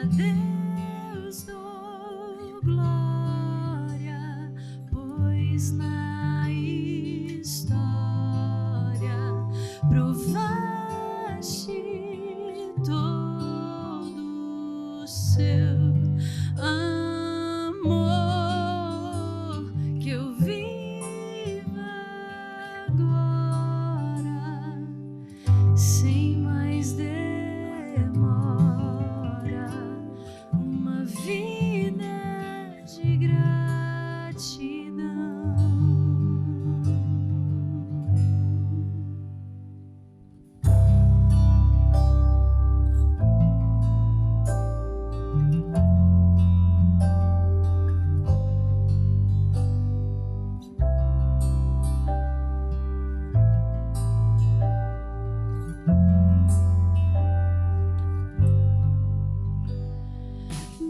Deus dou glória, pois na história provaste todo o seu amor, que eu viva agora, sem mais demora, uma vida de gratidão.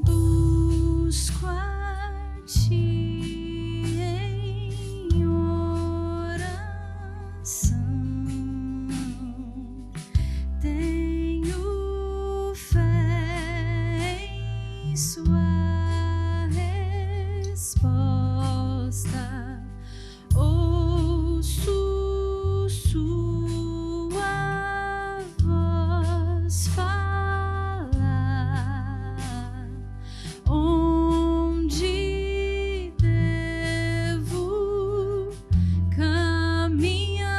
Busco a ti em oração, tenho fé em sua resposta, ouço sua voz falar, onde devo caminhar.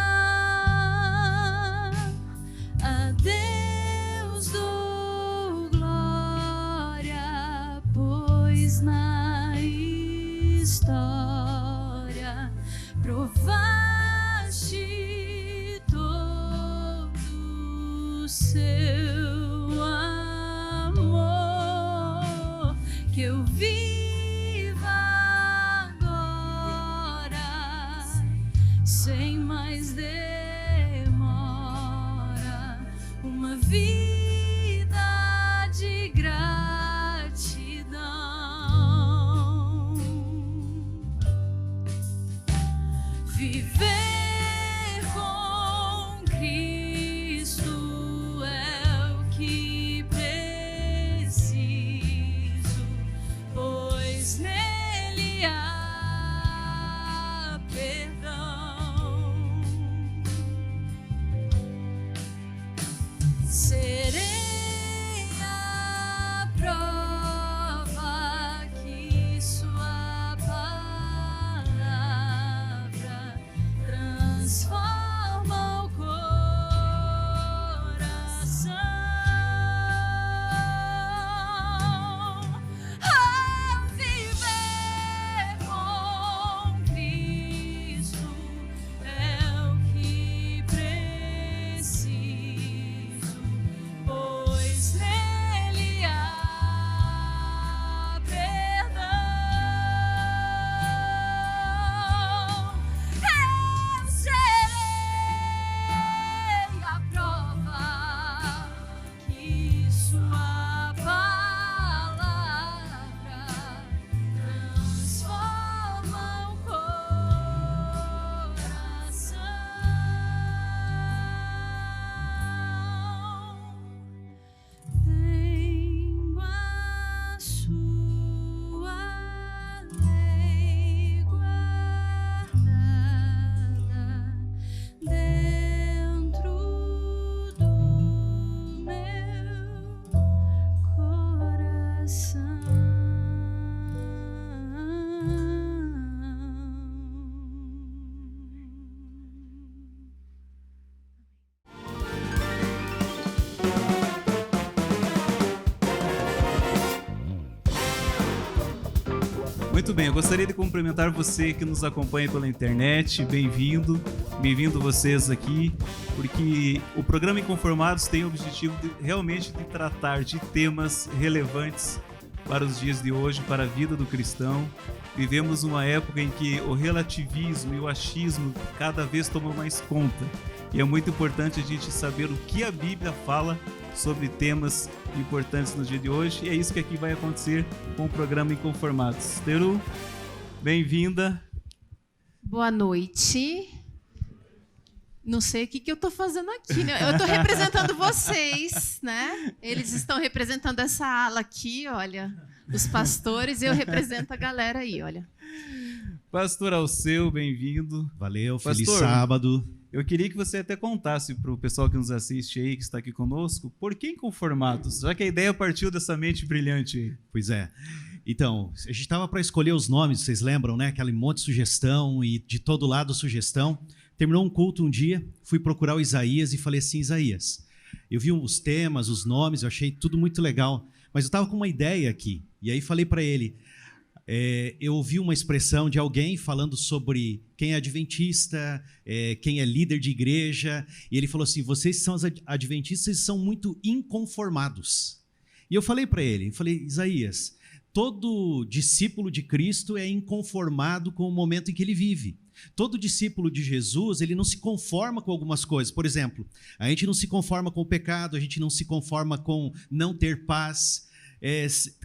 A Deus dou glória, pois na história provaste todo o seu amor, que eu viva agora, sem mais demora, uma vida de gratidão. Viver com Cristo é o que preciso, pois nele há perdão. Serei a prova que sua palavra transforma o coração. Ao viver com Cristo é o que preciso, pois nele há perdão. Eu serei a prova que sua palavra transforma o coração. Tenho a sua lei guardada dentro do meu coração. Muito bem, eu gostaria de cumprimentar você que nos acompanha pela internet. Bem-vindo vocês aqui, porque o programa Inconformados tem o objetivo realmente de tratar de temas relevantes para os dias de hoje, para a vida do cristão. Vivemos uma época em que o relativismo e o achismo cada vez tomam mais conta. E é muito importante a gente saber o que a Bíblia fala sobre temas importantes no dia de hoje. E é isso que aqui vai acontecer com o programa Inconformados. Teru, bem-vinda. Boa noite. Não sei o que eu estou fazendo aqui, né? Eu estou representando vocês, né? Eles estão representando essa ala aqui, olha, os pastores, e eu represento a galera aí, olha. Pastor Alceu, bem-vindo. Valeu, Pastor, feliz sábado. Eu queria que você até contasse para o pessoal que nos assiste aí, que está aqui conosco, por que Inconformados? Já que a ideia partiu dessa mente brilhante aí. Pois é. Então, a gente estava para escolher os nomes, vocês lembram, né? Aquele monte de sugestão e de todo lado sugestão. Terminou um culto um dia, fui procurar o Isaías e falei assim, Isaías, eu vi os temas, os nomes, eu achei tudo muito legal, mas eu estava com uma ideia aqui. E aí falei para ele, eu ouvi uma expressão de alguém falando sobre quem é adventista, quem é líder de igreja, e ele falou assim, vocês são os adventistas, são muito inconformados. E eu falei para ele, Isaías, todo discípulo de Cristo é inconformado com o momento em que ele vive. Todo discípulo de Jesus, ele não se conforma com algumas coisas. Por exemplo, a gente não se conforma com o pecado, a gente não se conforma com não ter paz,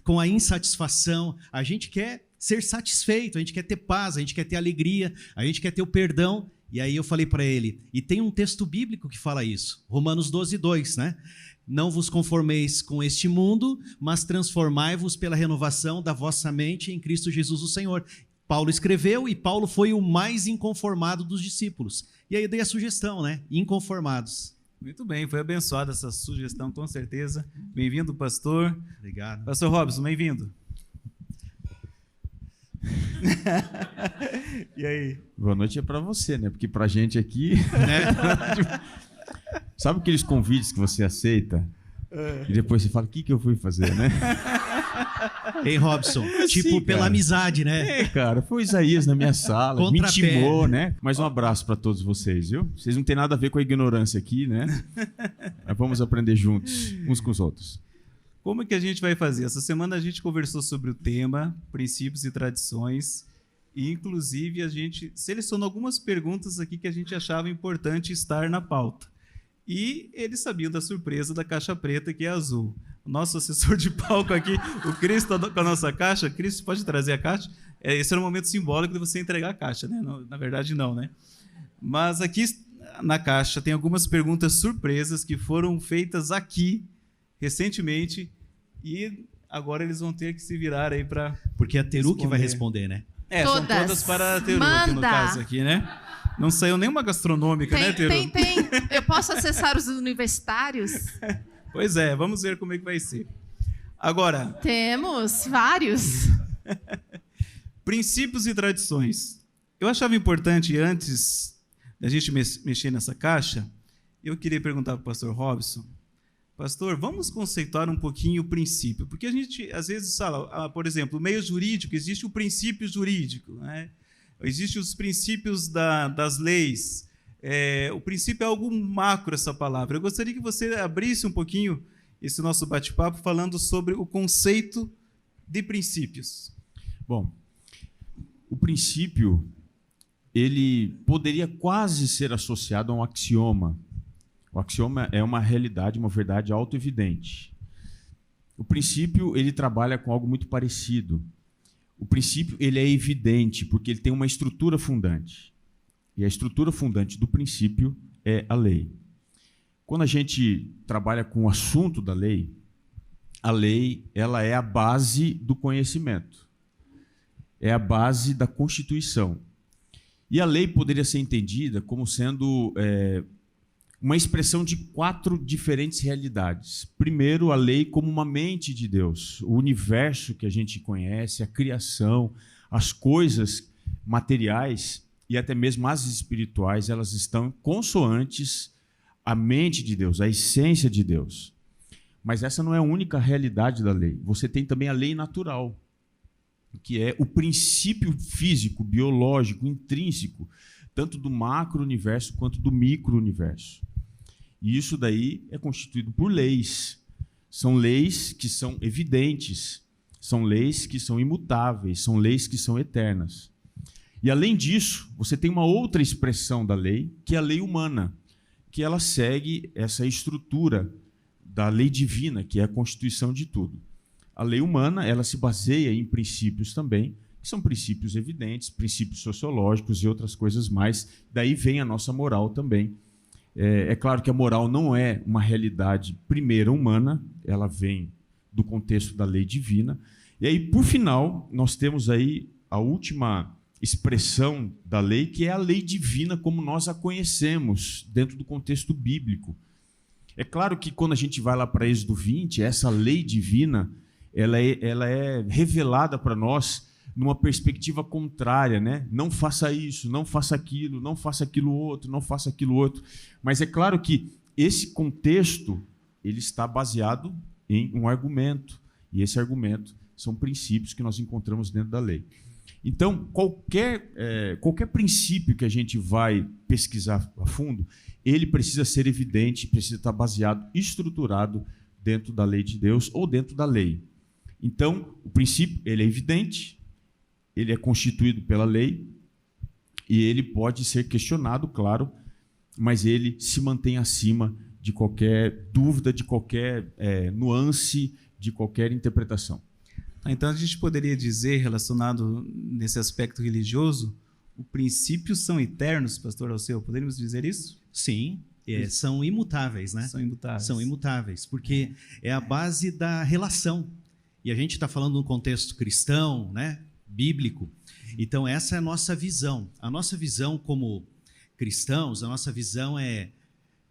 com a insatisfação. A gente quer ser satisfeito, a gente quer ter paz, a gente quer ter alegria, a gente quer ter o perdão. E aí eu falei para ele, e tem um texto bíblico que fala isso, Romanos 12:2, né? Não vos conformeis com este mundo, mas transformai-vos pela renovação da vossa mente em Cristo Jesus o Senhor. Paulo escreveu e Paulo foi o mais inconformado dos discípulos. E aí eu dei a sugestão, né? Inconformados. Muito bem, foi abençoada essa sugestão, com certeza. Bem-vindo, pastor. Obrigado. Pastor Robson, bem-vindo. E aí? Boa noite é para você, né? Porque pra gente aqui, né? Sabe aqueles convites que você aceita e depois você fala, o que eu fui fazer, né? Ei, Robson, tipo pela cara. Amizade, né? Cara, foi o Isaías na minha sala, me Contrapé. intimou, né? Mas um abraço para todos vocês, viu? Vocês não têm nada a ver com a ignorância aqui, né? Mas vamos aprender juntos, uns com os outros. Como é que a gente vai fazer? Essa semana a gente conversou sobre o tema, princípios e tradições, e inclusive a gente selecionou algumas perguntas aqui que a gente achava importante estar na pauta. E eles sabiam da surpresa da caixa preta, que é azul. O nosso assessor de palco aqui, o Cris, está com a nossa caixa. Cris, pode trazer a caixa? Esse era um momento simbólico de você entregar a caixa, né? Não, na verdade, não, né? Mas aqui na caixa tem algumas perguntas surpresas que foram feitas aqui recentemente e agora eles vão ter que se virar aí para... Porque é a Teru que vai responder, né? São todas para a Teru aqui no caso aqui, né? Não saiu nenhuma gastronômica, né, Teru? Tem. Eu posso acessar os universitários? Pois é, vamos ver como é que vai ser. Agora... Temos vários. Princípios e tradições. Eu achava importante, antes da gente mexer nessa caixa, eu queria perguntar para o pastor Robson, pastor, vamos conceituar um pouquinho o princípio, porque a gente às vezes fala, por exemplo, no meio jurídico existe o princípio jurídico, né? Existem os princípios das leis. O princípio é algo macro, essa palavra. Eu gostaria que você abrisse um pouquinho esse nosso bate-papo falando sobre o conceito de princípios. Bom, o princípio, ele poderia quase ser associado a um axioma. O axioma é uma realidade, uma verdade autoevidente. O princípio, ele trabalha com algo muito parecido. O princípio, ele é evidente, porque ele tem uma estrutura fundante. E a estrutura fundante do princípio é a lei. Quando a gente trabalha com o assunto da lei, a lei ela é a base do conhecimento. É a base da Constituição. E a lei poderia ser entendida como sendo uma expressão de 4 diferentes realidades. Primeiro, a lei como uma mente de Deus, o universo que a gente conhece, a criação, as coisas materiais e até mesmo as espirituais, elas estão consoantes à mente de Deus, à essência de Deus. Mas essa não é a única realidade da lei. Você tem também a lei natural, que é o princípio físico, biológico, intrínseco, tanto do macro-universo quanto do micro-universo. E isso daí é constituído por leis. São leis que são evidentes, são leis que são imutáveis, são leis que são eternas. E, além disso, você tem uma outra expressão da lei, que é a lei humana, que ela segue essa estrutura da lei divina, que é a constituição de tudo. A lei humana, ela se baseia em princípios também, que são princípios evidentes, princípios sociológicos e outras coisas mais. Daí vem a nossa moral também, É claro que a moral não é uma realidade primeira humana, ela vem do contexto da lei divina. E aí, por final, nós temos aí a última expressão da lei, que é a lei divina como nós a conhecemos dentro do contexto bíblico. É claro que quando a gente vai lá para Êxodo 20, essa lei divina, ela é revelada para nós numa perspectiva contrária, né? Não faça isso, não faça aquilo, não faça aquilo outro, não faça aquilo outro. Mas é claro que esse contexto ele está baseado em um argumento, e esse argumento são princípios que nós encontramos dentro da lei. Então, qualquer princípio que a gente vai pesquisar a fundo, ele precisa ser evidente, precisa estar baseado, estruturado dentro da lei de Deus ou dentro da lei. Então, o princípio ele é evidente, ele é constituído pela lei e ele pode ser questionado, claro, mas ele se mantém acima de qualquer dúvida, de qualquer nuance, de qualquer interpretação. Então a gente poderia dizer, relacionado nesse aspecto religioso, os princípios são eternos, pastor Alceu, poderíamos dizer isso? Sim, são imutáveis, né? São imutáveis. São imutáveis, porque é a base da relação. E a gente está falando num contexto cristão, né? Bíblico. Então essa é a nossa visão. A nossa visão como cristãos, a nossa visão é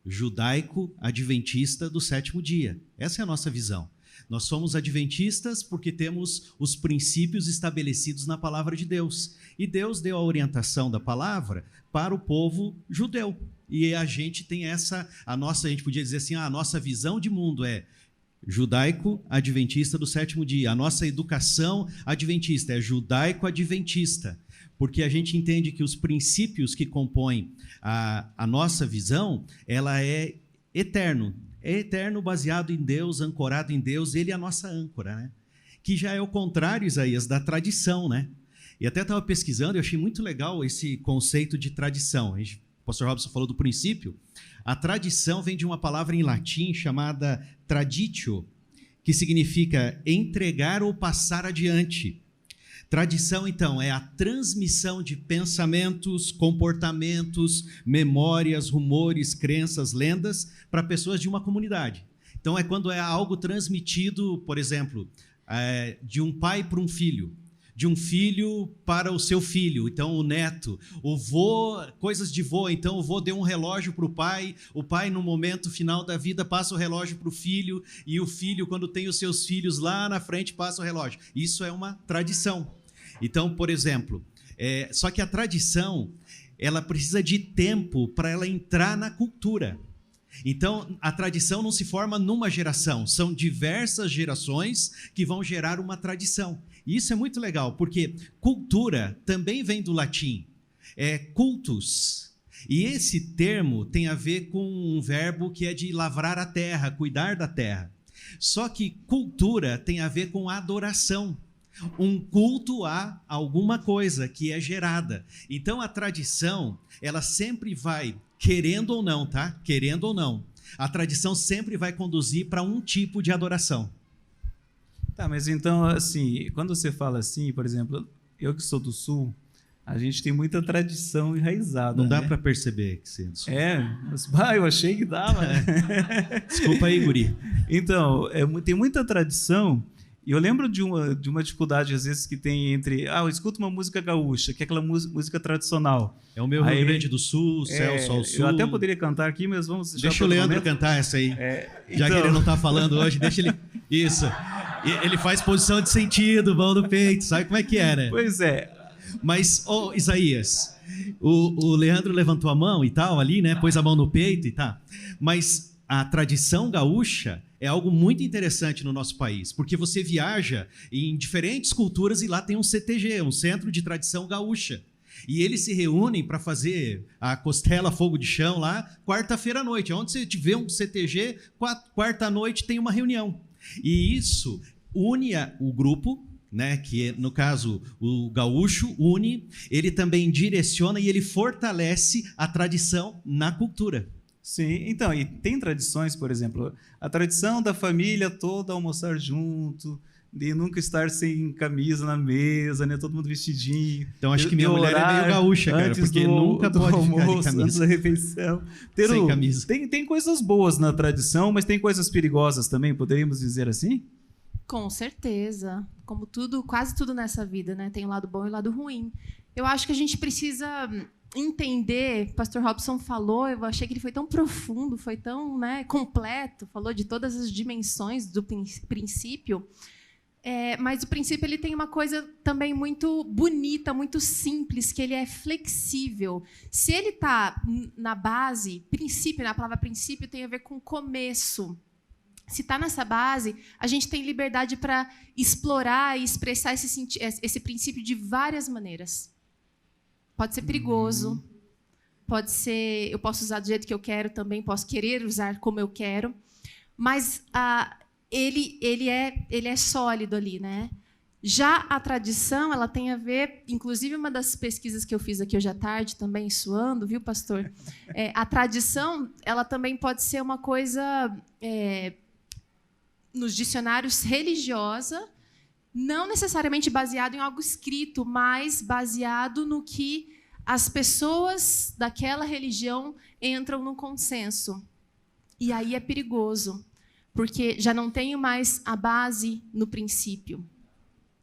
judaico-adventista do sétimo dia. Essa é a nossa visão. Nós somos adventistas porque temos os princípios estabelecidos na palavra de Deus. E Deus deu a orientação da palavra para o povo judeu. E a gente tem a gente podia dizer assim, a nossa visão de mundo é judaico-adventista do sétimo dia. A nossa educação adventista é judaico-adventista, porque a gente entende que os princípios que compõem a nossa visão, ela é eterno. É eterno, baseado em Deus, ancorado em Deus, ele é a nossa âncora, né? Que já é o contrário, Isaías, da tradição, né? E até estava pesquisando e achei muito legal esse conceito de tradição. O pastor Robson falou do princípio. A tradição vem de uma palavra em latim chamada traditio, que significa entregar ou passar adiante. Tradição, então, é a transmissão de pensamentos, comportamentos, memórias, rumores, crenças, lendas para pessoas de uma comunidade. Então, é quando é algo transmitido, por exemplo, de um pai para um filho, de um filho para o seu filho, então o neto, o vô, coisas de vô, então o vô deu um relógio para o pai no momento final da vida passa o relógio para o filho, e o filho, quando tem os seus filhos lá na frente, passa o relógio. Isso é uma tradição. Então, por exemplo, só que a tradição, ela precisa de tempo para ela entrar na cultura. Então, a tradição não se forma numa geração, são diversas gerações que vão gerar uma tradição. E isso é muito legal, porque cultura também vem do latim, cultus. E esse termo tem a ver com um verbo que é de lavrar a terra, cuidar da terra. Só que cultura tem a ver com adoração. Um culto a alguma coisa que é gerada. Então a tradição, ela sempre vai, querendo ou não, tá? Querendo ou não, a tradição sempre vai conduzir para um tipo de adoração. Tá, mas então, assim, quando você fala assim, por exemplo, eu que sou do Sul, a gente tem muita tradição enraizada. Não dá né? para perceber que você... Mas eu achei que dava, né? Desculpa aí, guri. Então, tem muita tradição. E eu lembro de uma dificuldade, às vezes, que tem entre... eu escuto uma música gaúcha, que é aquela música tradicional. É o meu Rio Grande do Sul, céu, sol, sul. Eu até poderia cantar aqui, mas vamos... Deixa o Leandro cantar essa aí. Já que ele não está falando hoje, deixa ele... Isso. Ele faz posição de sentido, mão no peito, sabe como é que é, né? Pois é. Mas, Isaías, o Leandro levantou a mão e tal ali, né? Pôs a mão no peito e tal. Mas a tradição gaúcha é algo muito interessante no nosso país, porque você viaja em diferentes culturas e lá tem um CTG, um Centro de Tradição Gaúcha. E eles se reúnem para fazer a costela fogo de chão lá, quarta-feira à noite. Onde você tiver um CTG, quarta à noite tem uma reunião. E isso une o grupo, né, que no caso o gaúcho une, ele também direciona e ele fortalece a tradição na cultura. Sim, então, e tem tradições, por exemplo, a tradição da família toda almoçar junto, de nunca estar sem camisa na mesa, né? Todo mundo vestidinho. Então acho que minha De mulher é orar meio gaúcha, cara, antes porque do- nunca do pode ficar de almoço, camisa. antes da refeição. Sem Teru, camisa. tem coisas boas na tradição, mas tem coisas perigosas também, poderíamos dizer assim? Com certeza. Como tudo, quase tudo nessa vida, né? Tem o lado bom e o lado ruim. Eu acho que a gente precisa entender, o pastor Robson falou, eu achei que ele foi tão profundo, foi tão, né, completo, falou de todas as dimensões do princípio. Mas o princípio ele tem uma coisa também muito bonita, muito simples, que ele é flexível. Se ele está na base, princípio, né, a palavra princípio tem a ver com começo. Se está nessa base, a gente tem liberdade para explorar e expressar esse princípio de várias maneiras. Pode ser perigoso, pode ser, eu posso usar do jeito que eu quero também, posso querer usar como eu quero, mas ele é sólido ali, né? Já a tradição, ela tem a ver, inclusive uma das pesquisas que eu fiz aqui hoje à tarde, também suando, viu, pastor? A tradição, ela também pode ser uma coisa, nos dicionários, religiosa, não necessariamente baseado em algo escrito, mas baseado no que as pessoas daquela religião entram no consenso. E aí é perigoso, porque já não tenho mais a base no princípio.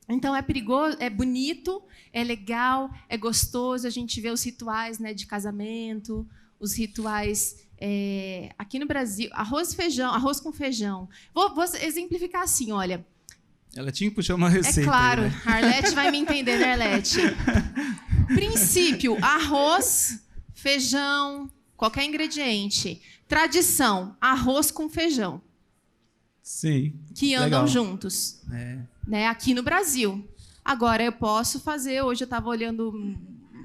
Então é perigoso, é bonito, é legal, é gostoso, a gente vê os rituais, né, de casamento, os rituais aqui no Brasil, arroz com feijão. Vou exemplificar assim, olha. Ela tinha que puxar uma receita. É claro, aí, né? a Arlete vai me entender, né, Arlete? Princípio, arroz, feijão, qualquer ingrediente. Tradição, arroz com feijão. Sim. Que andam legal. juntos. Né, aqui no Brasil. Agora, eu posso fazer... Hoje eu estava olhando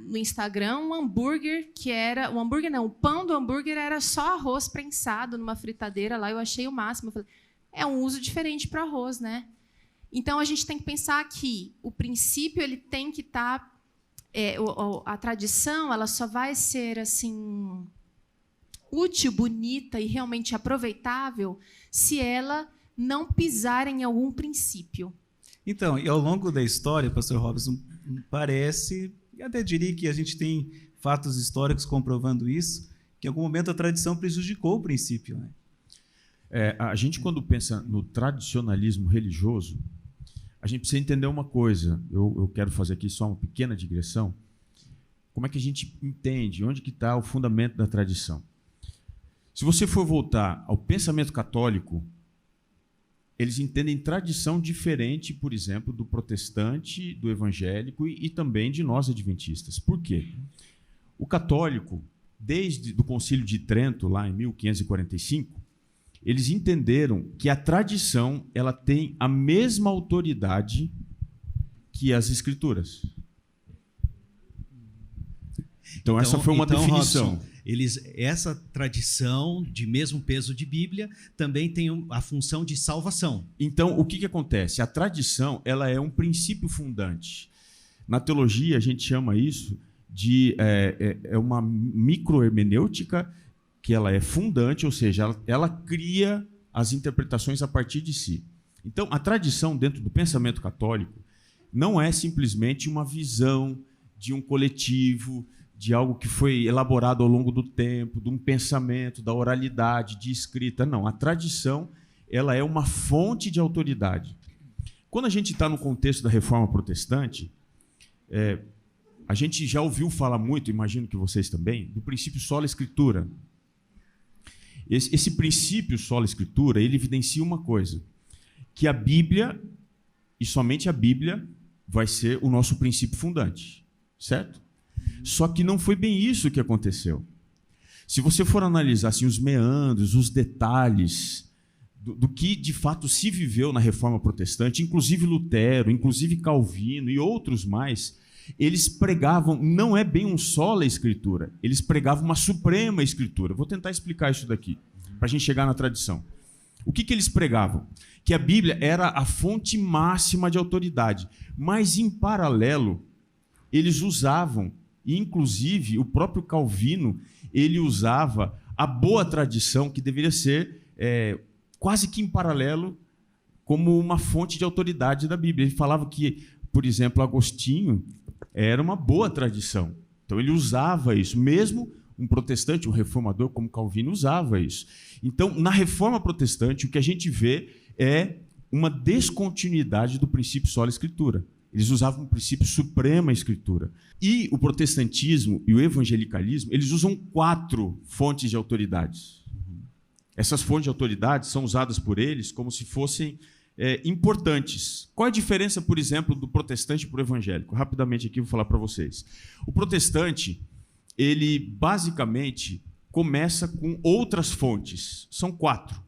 no Instagram um hambúrguer que era... O hambúrguer não, o pão do hambúrguer era só arroz prensado numa fritadeira lá. Eu achei o máximo. Eu falei, é um uso diferente para o arroz, né? Então, a gente tem que pensar que o princípio ele tem que estar... a tradição ela só vai ser assim útil, bonita e realmente aproveitável se ela não pisar em algum princípio. Então, e ao longo da história, pastor Robson, parece, e até diria que a gente tem fatos históricos comprovando isso, que em algum momento a tradição prejudicou o princípio, né? A gente, quando pensa no tradicionalismo religioso, a gente precisa entender uma coisa. Eu quero fazer aqui só uma pequena digressão. Como é que a gente entende? Onde que está o fundamento da tradição? Se você for voltar ao pensamento católico, eles entendem tradição diferente, por exemplo, do protestante, do evangélico e também de nós adventistas. Por quê? O católico, desde o Concílio de Trento, lá em 1545, eles entenderam que a tradição ela tem a mesma autoridade que as escrituras. Então essa foi uma definição. Robson, essa tradição de mesmo peso de Bíblia também tem a função de salvação. Então o que acontece? A tradição ela é um princípio fundante. Na teologia a gente chama isso de uma microhermenêutica, que ela é fundante, ou seja, ela cria as interpretações a partir de si. Então, a tradição dentro do pensamento católico não é simplesmente uma visão de um coletivo, de algo que foi elaborado ao longo do tempo, de um pensamento, da oralidade, de escrita. Não, a tradição ela é uma fonte de autoridade. Quando a gente está no contexto da Reforma Protestante, a gente já ouviu falar muito, imagino que vocês também, do princípio sola escritura. Esse princípio sola escritura, ele evidencia uma coisa, que a Bíblia, e somente a Bíblia, vai ser o nosso princípio fundante, certo? Só que não foi bem isso que aconteceu. Se você for analisar assim, os meandros, os detalhes do que de fato se viveu na Reforma Protestante, inclusive Lutero, inclusive Calvino e outros mais, eles pregavam, não é bem um sola escritura, eles pregavam uma suprema escritura. Vou tentar explicar isso daqui, para a gente chegar na tradição. O que eles pregavam? Que a Bíblia era a fonte máxima de autoridade, mas em paralelo, eles usavam, e inclusive o próprio Calvino, ele usava a boa tradição, que deveria ser quase que em paralelo como uma fonte de autoridade da Bíblia. Ele falava que, por exemplo, Agostinho era uma boa tradição. Então ele usava isso, mesmo um protestante, um reformador como Calvino usava isso. Então, na reforma protestante, o que a gente vê é uma descontinuidade do princípio sola escritura. Eles usavam o princípio suprema escritura. E o protestantismo e o evangelicalismo, eles usam 4 fontes de autoridades. Essas fontes de autoridade são usadas por eles como se fossem importantes. Qual é a diferença, por exemplo, do protestante para o evangélico? Rapidamente aqui vou falar para vocês. O protestante, ele basicamente começa com outras fontes. São 4.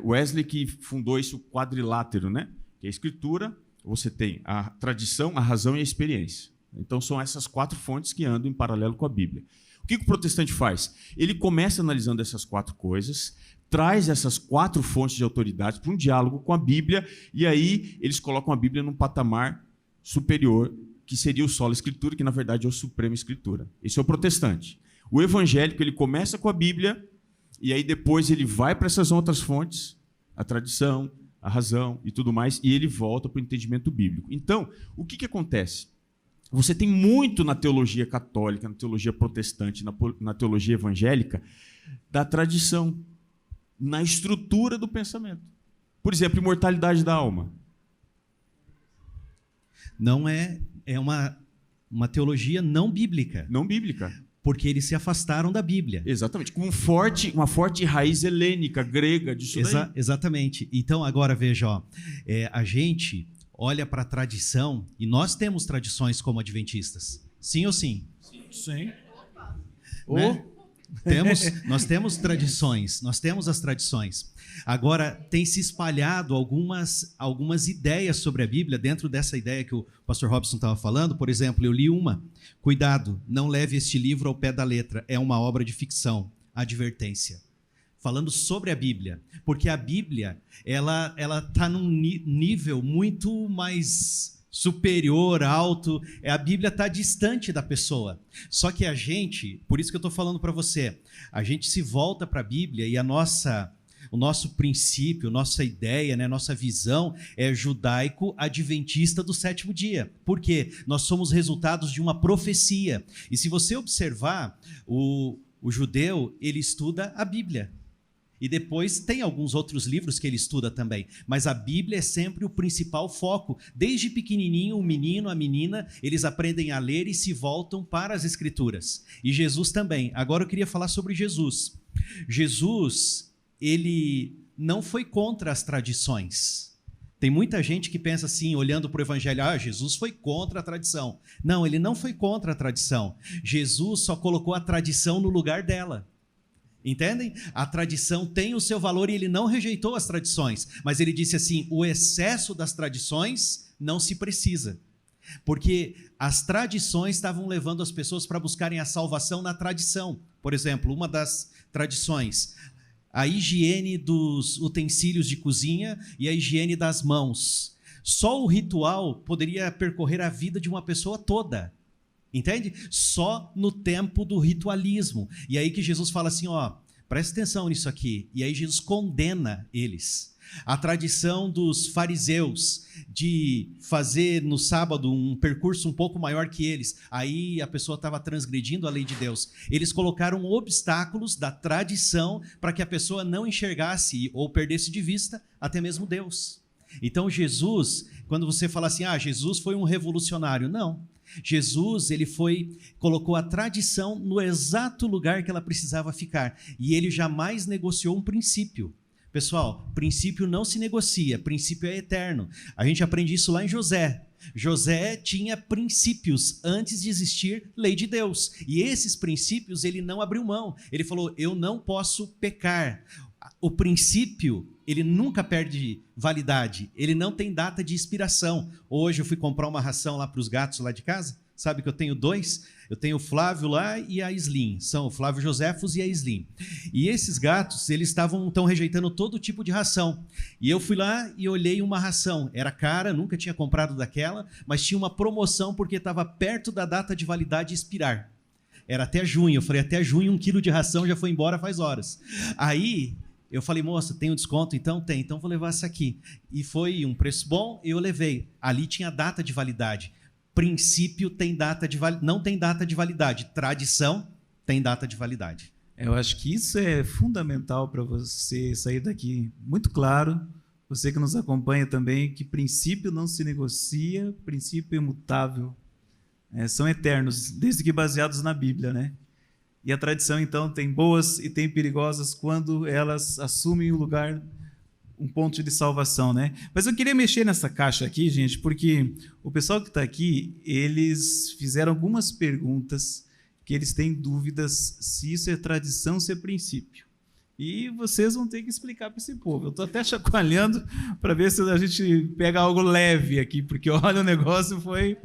Wesley que fundou isso, o quadrilátero, né? Que é a escritura, você tem a tradição, a razão e a experiência. Então são essas 4 fontes que andam em paralelo com a Bíblia. O que o protestante faz? Ele começa analisando essas 4 coisas, traz essas 4 fontes de autoridade para um diálogo com a Bíblia, e aí eles colocam a Bíblia num patamar superior, que seria o sola escritura, que na verdade é o suprema escritura. Esse é o protestante. O evangélico, ele começa com a Bíblia, e aí depois ele vai para essas outras fontes, a tradição, a razão e tudo mais, e ele volta para o entendimento bíblico. Então, o que acontece? Você tem muito na teologia católica, na teologia protestante, na teologia evangélica, da tradição, na estrutura do pensamento. Por exemplo, imortalidade da alma. Não é uma teologia não bíblica. Não bíblica. Porque eles se afastaram da Bíblia. Exatamente, com uma forte raiz helênica, grega, disso daí. Exatamente. Então, agora veja, a gente olha para a tradição, e nós temos tradições como adventistas. Sim ou sim? Sim. Né? Nós temos tradições, nós temos as tradições. Agora, tem se espalhado algumas ideias sobre a Bíblia, dentro dessa ideia que o pastor Robson estava falando. Por exemplo, eu li uma: cuidado, não leve este livro ao pé da letra, é uma obra de ficção, advertência. Falando sobre a Bíblia, porque a Bíblia ela está num nível muito mais superior, alto. A Bíblia está distante da pessoa. Só que a gente, por isso que eu estou falando para você, a gente se volta para a Bíblia e o nosso princípio, nossa ideia, né, nossa visão é judaico-adventista do 7º dia. Por quê? Nós somos resultados de uma profecia. E se você observar, o judeu, ele estuda a Bíblia. E depois tem alguns outros livros que ele estuda também. Mas a Bíblia é sempre o principal foco. Desde pequenininho, o menino, a menina, eles aprendem a ler e se voltam para as Escrituras. E Jesus também. Agora eu queria falar sobre Jesus. Jesus, ele não foi contra as tradições. Tem muita gente que pensa assim, olhando para o Evangelho, Jesus foi contra a tradição. Não, ele não foi contra a tradição. Jesus só colocou a tradição no lugar dela. Entendem? A tradição tem o seu valor e ele não rejeitou as tradições, mas ele disse assim: o excesso das tradições não se precisa, porque as tradições estavam levando as pessoas para buscarem a salvação na tradição. Por exemplo, uma das tradições, a higiene dos utensílios de cozinha e a higiene das mãos. Só o ritual poderia percorrer a vida de uma pessoa toda. Entende? Só no tempo do ritualismo. E aí que Jesus fala assim, presta atenção nisso aqui. E aí Jesus condena eles. A tradição dos fariseus de fazer no sábado um percurso um pouco maior que eles. Aí a pessoa estava transgredindo a lei de Deus. Eles colocaram obstáculos da tradição para que a pessoa não enxergasse ou perdesse de vista até mesmo Deus. Então Jesus, quando você fala assim, Jesus foi um revolucionário. Não. Jesus, ele colocou a tradição no exato lugar que ela precisava ficar. E ele jamais negociou um princípio. Pessoal, princípio não se negocia, princípio é eterno. A gente aprende isso lá em José. José tinha princípios antes de existir lei de Deus. E esses princípios ele não abriu mão. Ele falou, eu não posso pecar. O princípio, ele nunca perde validade, ele não tem data de expiração. Hoje eu fui comprar uma ração lá para os gatos lá de casa, sabe que eu tenho 2? Eu tenho o Flávio lá e a Slim, são o Flávio Joséfos e a Slim. E esses gatos, eles estão rejeitando todo tipo de ração. E eu fui lá e olhei uma ração, era cara, nunca tinha comprado daquela, mas tinha uma promoção porque estava perto da data de validade expirar. Era até junho, eu falei, até junho 1 quilo de ração já foi embora faz horas. Aí Eu falei, moça, tem um desconto? Então tem, então vou levar essa aqui. E foi um preço bom, eu levei. Ali tinha data de validade. Princípio tem data de validade, não tem data de validade. Tradição tem data de validade. Eu acho que isso é fundamental para você sair daqui muito claro. Você que nos acompanha também, que princípio não se negocia, princípio imutável. São eternos, desde que baseados na Bíblia, né? E a tradição, então, tem boas e tem perigosas quando elas assumem o lugar, um ponto de salvação, né? Mas eu queria mexer nessa caixa aqui, gente, porque o pessoal que está aqui, eles fizeram algumas perguntas que eles têm dúvidas se isso é tradição ou se é princípio. E vocês vão ter que explicar para esse povo. Eu estou até chacoalhando para ver se a gente pega algo leve aqui, porque olha, o negócio foi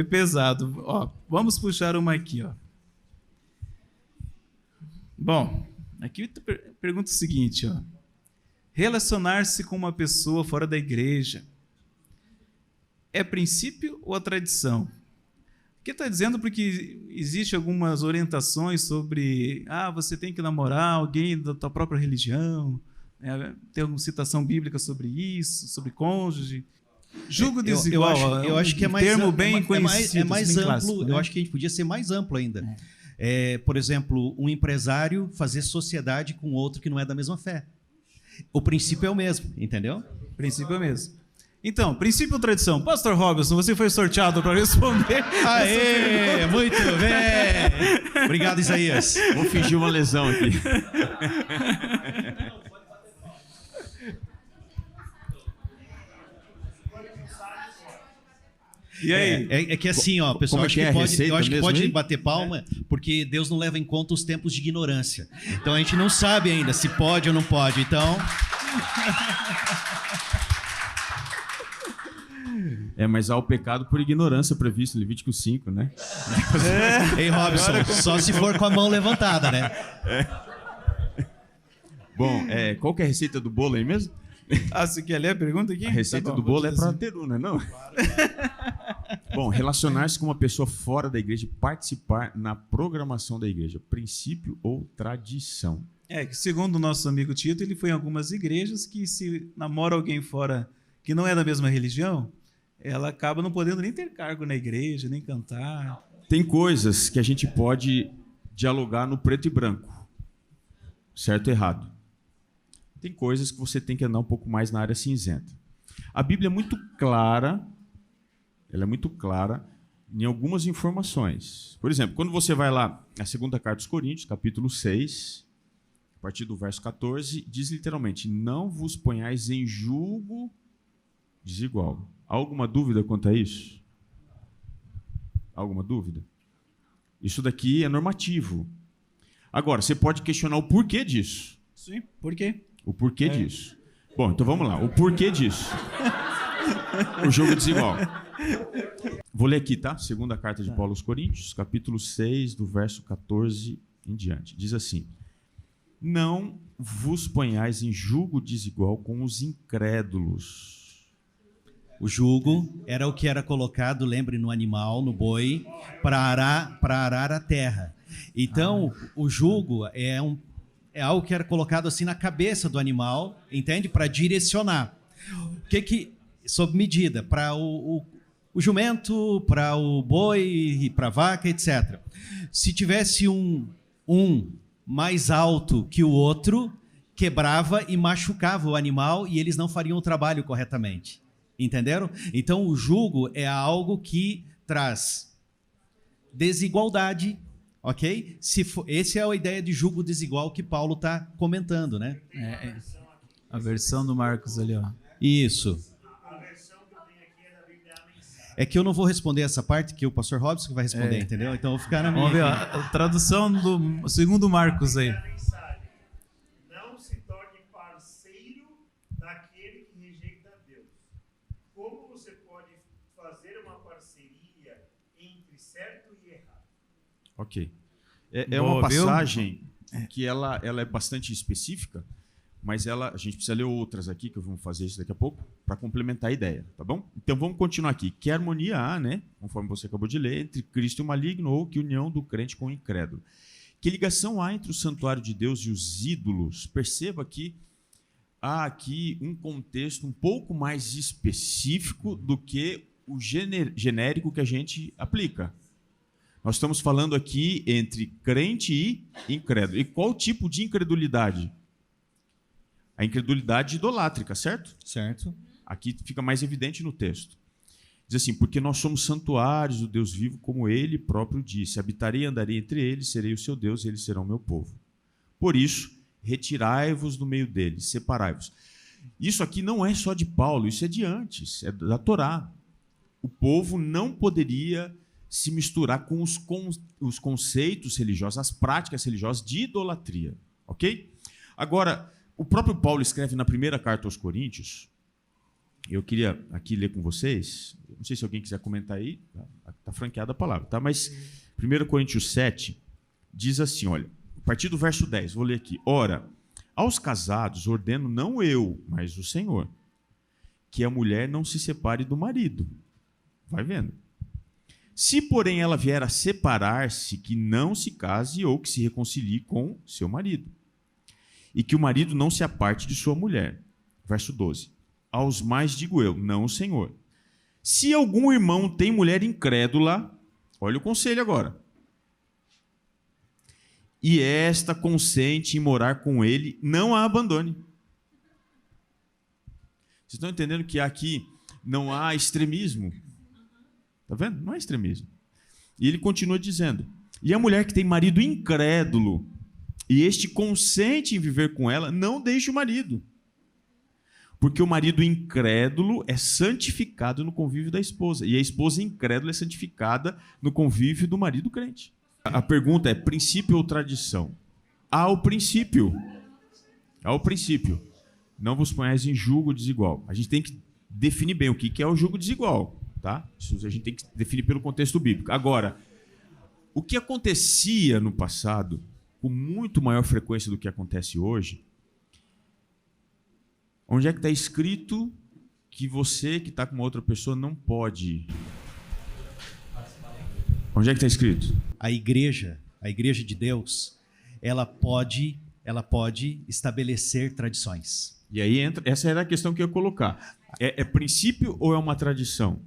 pesado. Ó, vamos puxar uma aqui, ó. Bom, aqui pergunta o seguinte, ó. Relacionar-se com uma pessoa fora da igreja é princípio ou a tradição? Aqui está dizendo porque existem algumas orientações sobre você tem que namorar alguém da tua própria religião, né? Tem alguma citação bíblica sobre isso, sobre cônjuge. Julgo desigual, eu acho que é mais termo bem conhecido, é mais bem amplo, clássico, né? eu acho que a gente podia ser mais amplo ainda. Por exemplo, um empresário fazer sociedade com outro que não é da mesma fé. O princípio é o mesmo, entendeu? O princípio é o mesmo. Então, princípio ou tradição? Pastor Robson, você foi sorteado para responder. Aê, muito bem! Obrigado, Isaías. Vou fingir uma lesão aqui. E aí? É que assim, ó, pessoal, Como acho que é a pode, receita eu acho que mesmo pode aí? bater palma, porque Deus não leva em conta os tempos de ignorância. Então a gente não sabe ainda se pode ou não pode. Então, Mas há o pecado por ignorância previsto em Levítico 5, né? ei, Robson, só se for com a mão levantada, né? Bom, qual que é a receita do bolo aí mesmo? Você quer ler a pergunta aqui? A receita Tá bom, do bolo vou é te para dizer. ter uma, não? Bom, relacionar-se com uma pessoa fora da igreja e participar na programação da igreja. Princípio ou tradição? Que segundo o nosso amigo Tito, ele foi em algumas igrejas que se namora alguém fora que não é da mesma religião, ela acaba não podendo nem ter cargo na igreja, nem cantar. Tem coisas que a gente pode dialogar no preto e branco. Certo ou errado? Tem coisas que você tem que andar um pouco mais na área cinzenta. A Bíblia é muito clara, ela é muito clara em algumas informações. Por exemplo, quando você vai lá na segunda carta dos Coríntios, capítulo 6, a partir do verso 14, diz literalmente: não vos ponhais em julgo desigual. Há alguma dúvida quanto a isso? Alguma dúvida? Isso daqui é normativo. Agora, você pode questionar o porquê disso. Sim, por quê? O porquê disso. Bom, então vamos lá. O porquê disso. O jogo desigual. Vou ler aqui, tá? Segunda carta de Paulo aos Coríntios, capítulo 6, do verso 14 em diante. Diz assim: não vos ponhais em julgo desigual com os incrédulos. O jugo era o que era colocado, lembre, no animal, no boi, para arar a terra. Então, o jugo é algo que era colocado assim na cabeça do animal, entende? Para direcionar. Sob medida, para o jumento, para o boi, para a vaca, etc. Se tivesse um mais alto que o outro, quebrava e machucava o animal e eles não fariam o trabalho corretamente. Entenderam? Então, o jugo é algo que traz desigualdade, ok? Essa é a ideia de jugo desigual que Paulo está comentando, né? A versão do Marcos ali, ó. Isso. É que eu não vou responder essa parte, que o pastor Robson vai responder, entendeu? Então, eu vou ficar na minha. Vamos ver, ó, aqui. a tradução do segundo Marcos aí. Não se torne parceiro daquele que rejeita Deus. Como você pode fazer uma parceria entre certo e errado? Ok. É Boa, uma viu? passagem que ela é bastante específica, mas a gente precisa ler outras aqui, que vamos fazer isso daqui a pouco, para complementar a ideia, tá bom? Então vamos continuar aqui. Que harmonia há, né, conforme você acabou de ler, entre Cristo e o maligno, ou que união do crente com o incrédulo? Que ligação há entre o santuário de Deus e os ídolos? Perceba que há aqui um contexto um pouco mais específico do que o genérico que a gente aplica. Nós estamos falando aqui entre crente e incrédulo. E qual tipo de incredulidade? A incredulidade idolátrica, certo? Certo. Aqui fica mais evidente no texto. Diz assim, porque nós somos santuários do Deus vivo, como ele próprio disse. Habitarei e andarei entre eles, serei o seu Deus e eles serão meu povo. Por isso, retirai-vos do meio deles, separai-vos. Isso aqui não é só de Paulo, isso é de antes, é da Torá. O povo não poderia se misturar com os conceitos religiosos, as práticas religiosas de idolatria. Ok? Agora, o próprio Paulo escreve na primeira carta aos Coríntios, eu queria aqui ler com vocês, não sei se alguém quiser comentar aí, está franqueada a palavra, tá? Mas 1 Coríntios 7 diz assim, olha, a partir do verso 10, vou ler aqui. Ora, aos casados ordeno não eu, mas o Senhor, que a mulher não se separe do marido. Vai vendo. Se, porém, ela vier a separar-se, que não se case ou que se reconcilie com seu marido. E que o marido não se aparte de sua mulher. Verso 12. Aos mais digo eu, não o Senhor. Se algum irmão tem mulher incrédula, olha o conselho agora. E esta consente em morar com ele, não a abandone. Vocês estão entendendo que aqui não há extremismo? Está vendo? Não é extremismo. E ele continua dizendo, e a mulher que tem marido incrédulo, e este consente em viver com ela, não deixe o marido. Porque o marido incrédulo é santificado no convívio da esposa. E a esposa incrédula é santificada no convívio do marido crente. A pergunta é, princípio ou tradição? Ao princípio. Ao princípio. Não vos ponhais em julgo desigual. A gente tem que definir bem o que é o julgo desigual. Tá? Isso a gente tem que definir pelo contexto bíblico. Agora, o que acontecia no passado, com muito maior frequência do que acontece hoje, onde é que está escrito que você que está com uma outra pessoa não pode? Onde é que está escrito? A igreja de Deus, ela pode estabelecer tradições. E aí entra, essa era a questão que eu ia colocar. É princípio ou é uma tradição?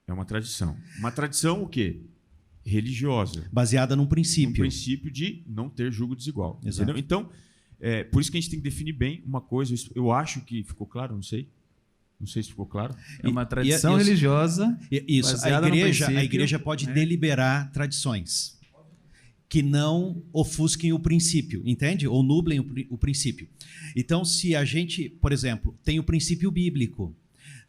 É uma tradição. Uma tradição o quê? Religiosa. Baseada num princípio. Um princípio de não ter julgo desigual. Exato. Entendeu? Então, por isso que a gente tem que definir bem uma coisa. Eu acho que ficou claro, não sei. Não sei se ficou claro. É uma tradição religiosa. Isso. A igreja pode deliberar tradições que não ofusquem o princípio, entende? Ou nublem o princípio. Então, se a gente, por exemplo, tem o princípio bíblico,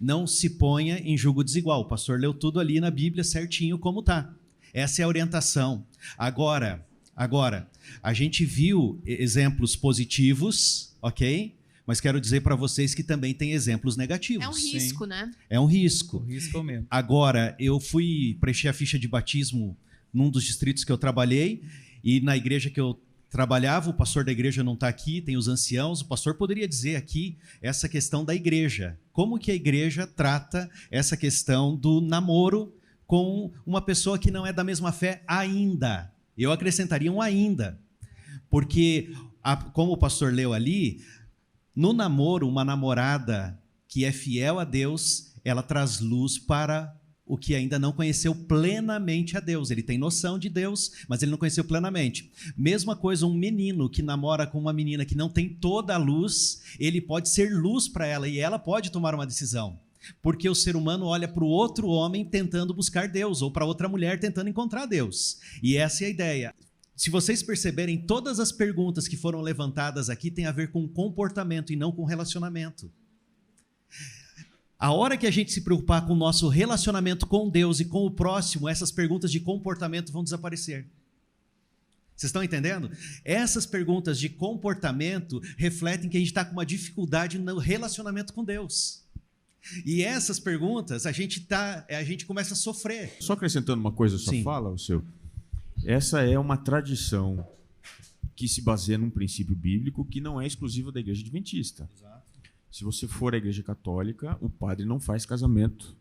não se ponha em julgo desigual. O pastor leu tudo ali na Bíblia certinho como está. Essa é a orientação. Agora, a gente viu exemplos positivos, ok? Mas quero dizer para vocês que também tem exemplos negativos. É um risco, né? É um risco. O risco aumenta. Agora, eu preencher a ficha de batismo num dos distritos que eu trabalhei, e na igreja que eu trabalhava, o pastor da igreja não está aqui, tem os anciãos, o pastor poderia dizer aqui essa questão da igreja. Como que a igreja trata essa questão do namoro com uma pessoa que não é da mesma fé ainda? Eu acrescentaria um ainda, porque, como o pastor leu ali, no namoro, uma namorada que é fiel a Deus, ela traz luz para o que ainda não conheceu plenamente a Deus. Ele tem noção de Deus, mas ele não conheceu plenamente. Mesma coisa, um menino que namora com uma menina que não tem toda a luz, ele pode ser luz para ela e ela pode tomar uma decisão. Porque o ser humano olha para o outro homem tentando buscar Deus, ou para outra mulher tentando encontrar Deus. E essa é a ideia. Se vocês perceberem, todas as perguntas que foram levantadas aqui têm a ver com comportamento e não com relacionamento. A hora que a gente se preocupar com o nosso relacionamento com Deus e com o próximo, essas perguntas de comportamento vão desaparecer. Vocês estão entendendo? Essas perguntas de comportamento refletem que a gente está com uma dificuldade no relacionamento com Deus. E essas perguntas, a gente começa a sofrer. Só acrescentando uma coisa, só fala, o seu. Essa é uma tradição que se baseia num princípio bíblico que não é exclusivo da igreja adventista. Exato. Se você for à igreja católica, o padre não faz casamento.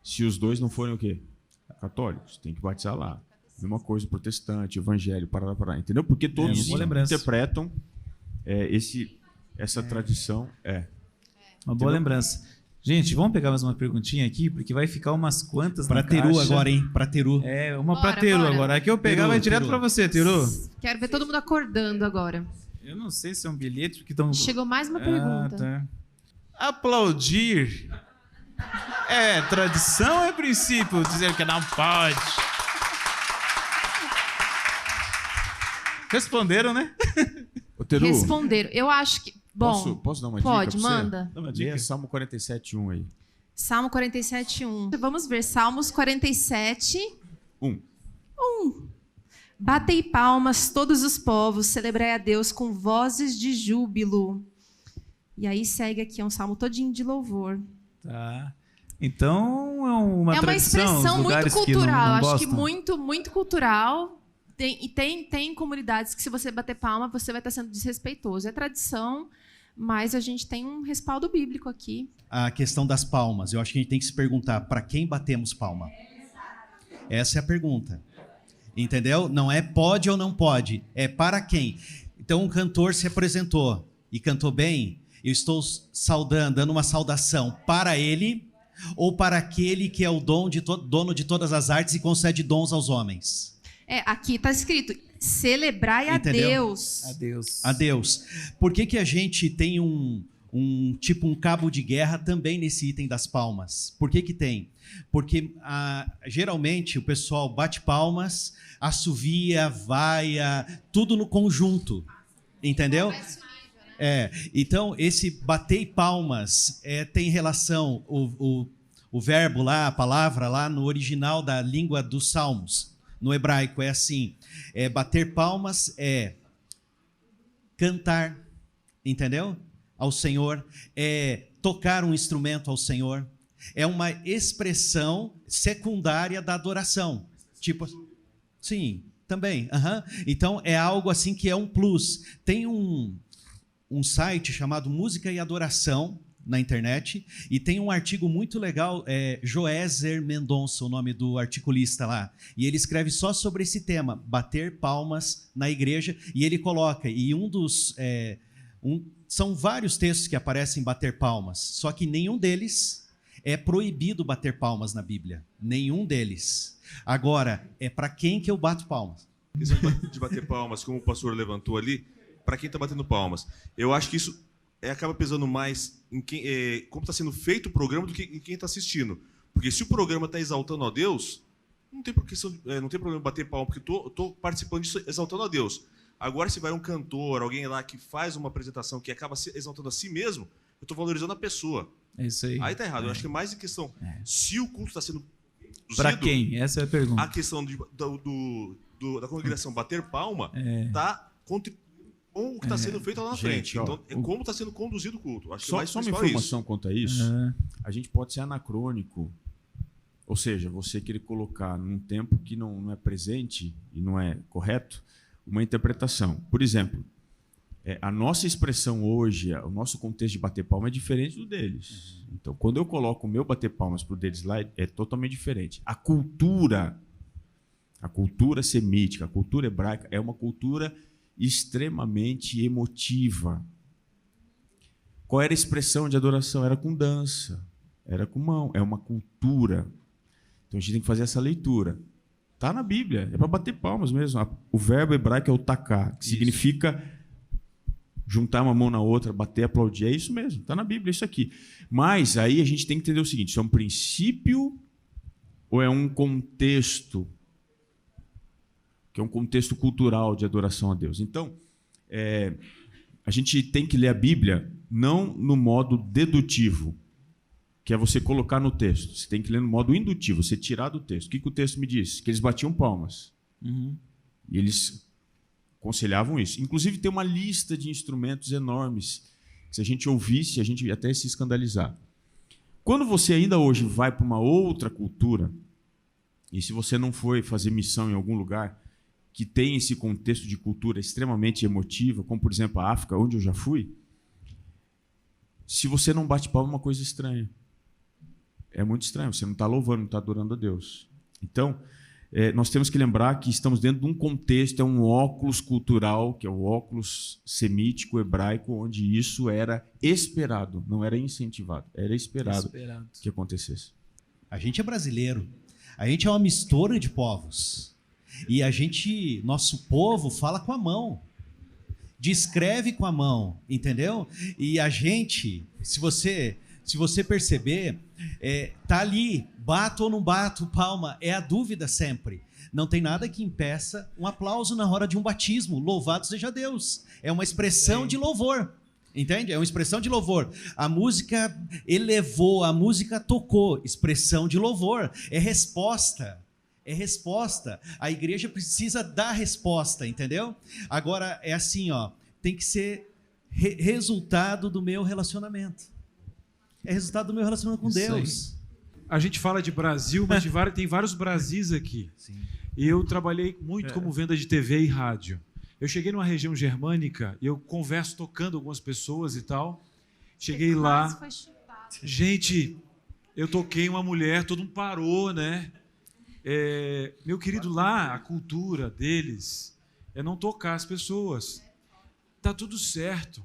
Se os dois não forem o quê? Católicos, tem que batizar lá. Mesma coisa, protestante, evangelho, parará, entendeu? Porque todos interpretam essa tradição Uma boa lembrança. Gente, vamos pegar mais uma perguntinha aqui, porque vai ficar umas quantas Pra na Teru caixa. agora, hein? Pra Teru. É, uma Bora, pra Teru bora. agora. A que eu pegar Teru, vai direto Teru. pra você, Teru. Quero ver todo mundo acordando agora. Eu não sei se é um bilhete, porque estão... Chegou mais uma pergunta. Tá. Aplaudir é tradição ou é princípio? Dizer que não pode. Responderam, né? Ô, Teru, Responderam. Eu acho que... Bom, posso dar uma dica pode, pra você? manda. Dá uma Leia dica. Salmo 47:1 aí. Salmo 47:1. Vamos ver, Salmos 47. 1. Batei palmas todos os povos, celebrai a Deus com vozes de júbilo. E aí segue aqui, é um salmo todinho de louvor. Tá. Então, é uma É uma tradição. os expressão muito lugares que não cultural, acho que gostam. muito cultural. Tem comunidades que se você bater palma, você vai estar sendo desrespeitoso. É tradição, mas a gente tem um respaldo bíblico aqui. A questão das palmas. Eu acho que a gente tem que se perguntar, para quem batemos palma? Essa é a pergunta. Entendeu? Não é pode ou não pode, é para quem. Então um cantor se apresentou e cantou bem, eu estou saudando, dando uma saudação para ele ou para aquele que é o dono de todas as artes e concede dons aos homens. Aqui está escrito, celebrai a Entendeu? Deus. Adeus. A Deus. Por que que a gente tem um cabo de guerra também nesse item das palmas? Por que que tem? Porque geralmente o pessoal bate palmas, assovia, vaia, tudo no conjunto, entendeu? Então esse bater palmas tem relação, o verbo lá, a palavra lá no original da língua dos salmos, no hebraico é assim, bater palmas é cantar, entendeu? Ao Senhor, tocar um instrumento ao Senhor, é uma expressão secundária da adoração. Tipo, sim, também. Então é algo assim que é um plus. Tem um site chamado Música e Adoração na internet e tem um artigo muito legal, Joézer Mendonça, o nome do articulista lá, e ele escreve só sobre esse tema, bater palmas na igreja, e ele coloca, e são vários textos que aparecem bater palmas, só que nenhum deles é proibido bater palmas na Bíblia. Nenhum deles. Agora, é para quem que eu bato palmas? Isso de bater palmas, como o pastor levantou ali, para quem está batendo palmas. Eu acho que isso acaba pesando mais em como está sendo feito o programa do que em quem está assistindo. Porque se o programa está exaltando a Deus, não tem problema bater palma, porque estou participando disso exaltando a Deus. Agora, se vai um cantor, alguém lá que faz uma apresentação que acaba exaltando a si mesmo, eu estou valorizando a pessoa. É isso aí. Aí tá errado. Eu acho que é mais em questão, se o culto está sendo produzido, Pra quem? Essa é a pergunta. a questão da congregação bater palma está contribuindo com o que está sendo feito lá na Gente, frente. ó, Então, é como está sendo conduzido o culto. Acho que Só mais uma principal é informação isso. quanto a isso. A gente pode ser anacrônico. Ou seja, você querer colocar num tempo que não é presente e não é correto, uma interpretação. Por exemplo, a nossa expressão hoje, o nosso contexto de bater palma é diferente do deles. Então, quando eu coloco o meu bater palmas para o deles lá, é totalmente diferente. A cultura semítica, a cultura hebraica é uma cultura extremamente emotiva. Qual era a expressão de adoração? Era com dança, era com mão, é uma cultura. Então a gente tem que fazer essa leitura. Está na Bíblia, é para bater palmas mesmo. O verbo hebraico é o taká, que significa juntar uma mão na outra, bater, aplaudir. É isso mesmo, está na Bíblia, é isso aqui. Mas aí a gente tem que entender o seguinte: isso é um princípio ou é um contexto? Que é um contexto cultural de adoração a Deus. Então, a gente tem que ler a Bíblia não no modo dedutivo, que é você colocar no texto. Você tem que ler no modo indutivo, você tirar do texto. O que o texto me diz? Que eles batiam palmas. E eles aconselhavam isso. Inclusive, tem uma lista de instrumentos enormes, que se a gente ouvisse, a gente ia até se escandalizar. Quando você ainda hoje vai para uma outra cultura, e se você não foi fazer missão em algum lugar que tem esse contexto de cultura extremamente emotiva, como, por exemplo, a África, onde eu já fui, se você não bate palma, é uma coisa estranha. É muito estranho, você não está louvando, não está adorando a Deus. Então, nós temos que lembrar que estamos dentro de um contexto, é um óculos cultural, que é o óculos semítico, hebraico, onde isso era esperado, não era incentivado, era esperado que acontecesse. A gente é brasileiro, a gente é uma mistura de povos. E nosso povo fala com a mão, descreve com a mão, entendeu? E a gente, se você perceber, tá ali, bato ou não bato palma, é a dúvida sempre. Não tem nada que impeça um aplauso na hora de um batismo, louvado seja Deus. É uma expressão de louvor, entende? É uma expressão de louvor. A música elevou, a música tocou, expressão de louvor, é resposta. É resposta. A igreja precisa dar resposta, entendeu? Agora, é assim, ó, tem que ser resultado do meu relacionamento. É resultado do meu relacionamento com Deus. A gente fala de Brasil, mas tem vários Brasis aqui. Sim. E eu trabalhei muito como venda de TV e rádio. Eu cheguei numa região germânica e eu converso tocando algumas pessoas e tal. Cheguei lá. Gente, eu toquei uma mulher, todo mundo parou, né? Meu querido, lá a cultura deles é não tocar as pessoas. Tá tudo certo.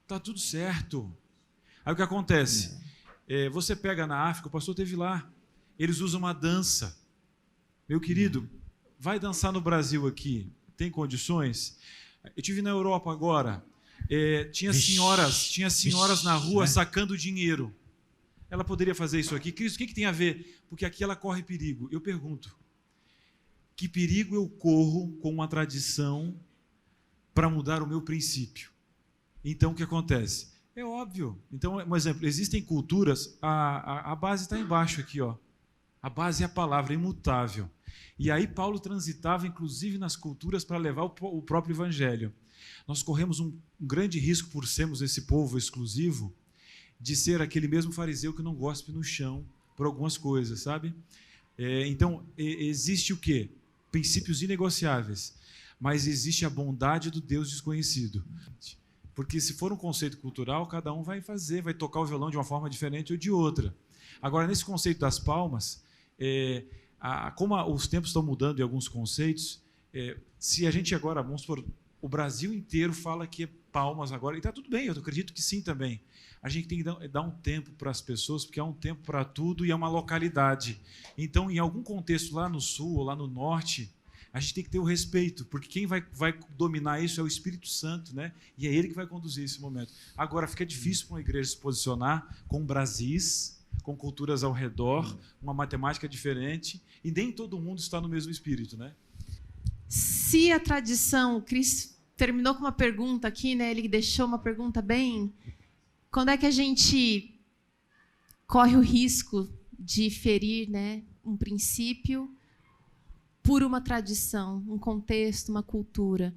Tá tudo certo. Aí o que acontece? Você pega na África, o pastor esteve lá. Eles usam uma dança. Meu querido, vai dançar no Brasil aqui. Tem condições? Eu estive na Europa agora. Tinha senhoras na rua sacando dinheiro. Ela poderia fazer isso aqui? Cristo, o que tem a ver? Porque aqui ela corre perigo. Eu pergunto, que perigo eu corro com uma tradição para mudar o meu princípio? Então, o que acontece? É óbvio. Então, um exemplo, existem culturas, a base está embaixo aqui, ó. A base é a palavra, imutável. E aí Paulo transitava, inclusive, nas culturas para levar o próprio evangelho. Nós corremos um grande risco por sermos esse povo exclusivo, de ser aquele mesmo fariseu que não gospe no chão por algumas coisas, sabe? Então, existe o quê? Princípios inegociáveis, mas existe a bondade do Deus desconhecido. Porque se for um conceito cultural, cada um vai tocar o violão de uma forma diferente ou de outra. Agora, nesse conceito das palmas, como os tempos estão mudando em alguns conceitos, se a gente agora, vamos supor, o Brasil inteiro fala que é palmas agora, e está tudo bem, eu acredito que sim também. A gente tem que dar um tempo para as pessoas, porque há um tempo para tudo e é uma localidade. Então, em algum contexto lá no sul ou lá no norte, a gente tem que ter o respeito, porque quem vai dominar isso é o Espírito Santo, né? E é ele que vai conduzir esse momento. Agora, fica difícil para uma igreja se posicionar com Brasis, com culturas ao redor, uma matemática diferente, e nem todo mundo está no mesmo espírito, né? Se a tradição, o Cris terminou com uma pergunta aqui, né? Ele deixou uma pergunta bem... Quando é que a gente corre o risco de ferir, né, um princípio por uma tradição, um contexto, uma cultura?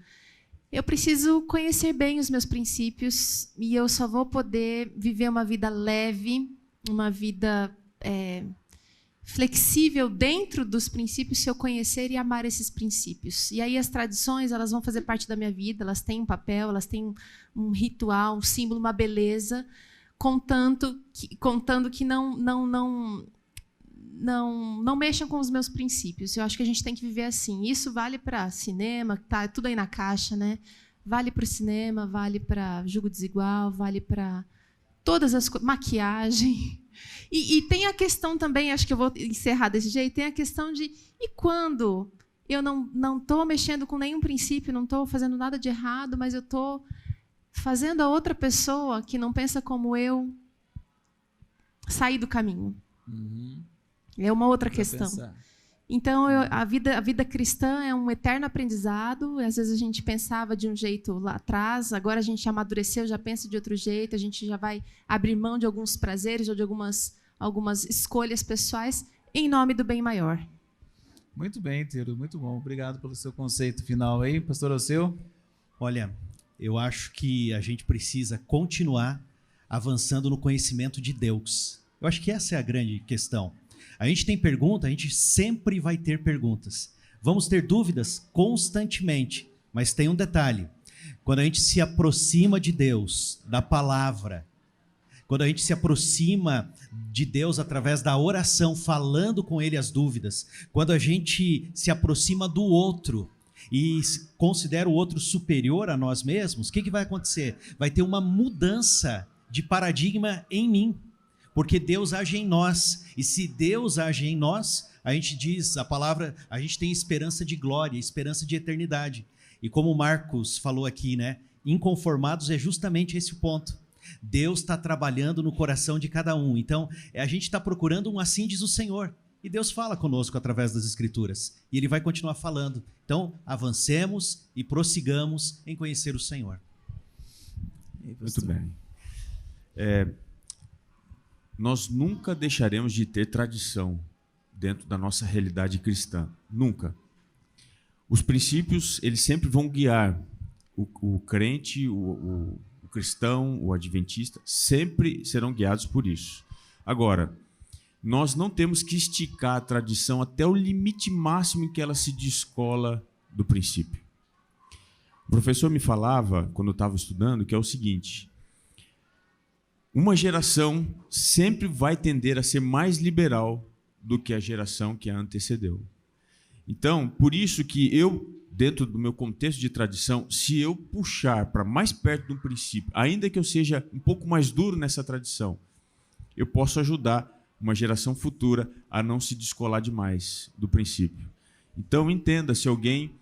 Eu preciso conhecer bem os meus princípios e eu só vou poder viver uma vida leve, uma vida flexível dentro dos princípios se eu conhecer e amar esses princípios. E aí as tradições, elas vão fazer parte da minha vida, elas têm um papel, elas têm um ritual, um símbolo, uma beleza, contando que não mexam com os meus princípios. Eu acho que a gente tem que viver assim. Isso vale para cinema, tá tudo aí na caixa, né? Vale para o cinema, vale para julgo desigual, vale para todas as coisas, maquiagem. E tem a questão também, acho que eu vou encerrar desse jeito, tem a questão de, e quando eu não estou mexendo com nenhum princípio, não estou fazendo nada de errado, mas eu estou fazendo a outra pessoa que não pensa como eu sair do caminho. É uma outra questão. Então, a vida cristã é um eterno aprendizado. Às vezes a gente pensava de um jeito lá atrás, agora a gente amadureceu, já pensa de outro jeito, a gente já vai abrir mão de alguns prazeres ou de algumas escolhas pessoais em nome do bem maior. Muito bem, Teiro, muito bom. Obrigado pelo seu conceito final aí. Pastor, é o seu? Olha, eu acho que a gente precisa continuar avançando no conhecimento de Deus. Eu acho que essa é a grande questão. A gente tem pergunta, a gente sempre vai ter perguntas. Vamos ter dúvidas constantemente, mas tem um detalhe. Quando a gente se aproxima de Deus, da palavra, quando a gente se aproxima de Deus através da oração, falando com Ele as dúvidas, quando a gente se aproxima do outro e considera o outro superior a nós mesmos, o que vai acontecer? Vai ter uma mudança de paradigma em mim, porque Deus age em nós, e se Deus age em nós, a gente diz, a palavra, a gente tem esperança de glória, esperança de eternidade. E como o Marcos falou aqui, né? Inconformados é justamente esse o ponto. Deus está trabalhando no coração de cada um. Então, a gente está procurando um assim diz o Senhor. E Deus fala conosco através das Escrituras. E Ele vai continuar falando. Então, avancemos e prossigamos em conhecer o Senhor. Muito bem. Nós nunca deixaremos de ter tradição dentro da nossa realidade cristã. Nunca. Os princípios, eles sempre vão guiar o crente, o cristão, o adventista, sempre serão guiados por isso. Agora, nós não temos que esticar a tradição até o limite máximo em que ela se descola do princípio. O professor me falava, quando eu estava estudando, que é o seguinte: uma geração sempre vai tender a ser mais liberal do que a geração que a antecedeu. Então, por isso que eu, dentro do meu contexto de tradição, se eu puxar para mais perto de um princípio, ainda que eu seja um pouco mais duro nessa tradição, eu posso ajudar uma geração futura a não se descolar demais do princípio. Então, entenda, se alguém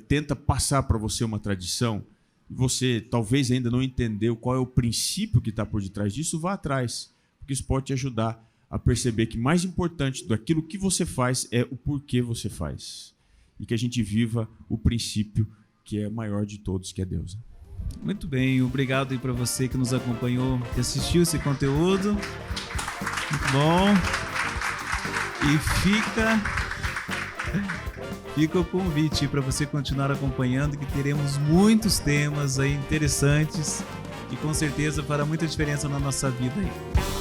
tenta passar para você uma tradição, e você talvez ainda não entendeu qual é o princípio que está por detrás disso, vá atrás, porque isso pode te ajudar a perceber que mais importante daquilo que você faz é o porquê você faz. E que a gente viva o princípio que é maior de todos, que é Deus. Muito bem, obrigado aí para você que nos acompanhou, que assistiu esse conteúdo. Muito bom. E fica o convite para você continuar acompanhando, que teremos muitos temas aí interessantes e com certeza fará muita diferença na nossa vida aí.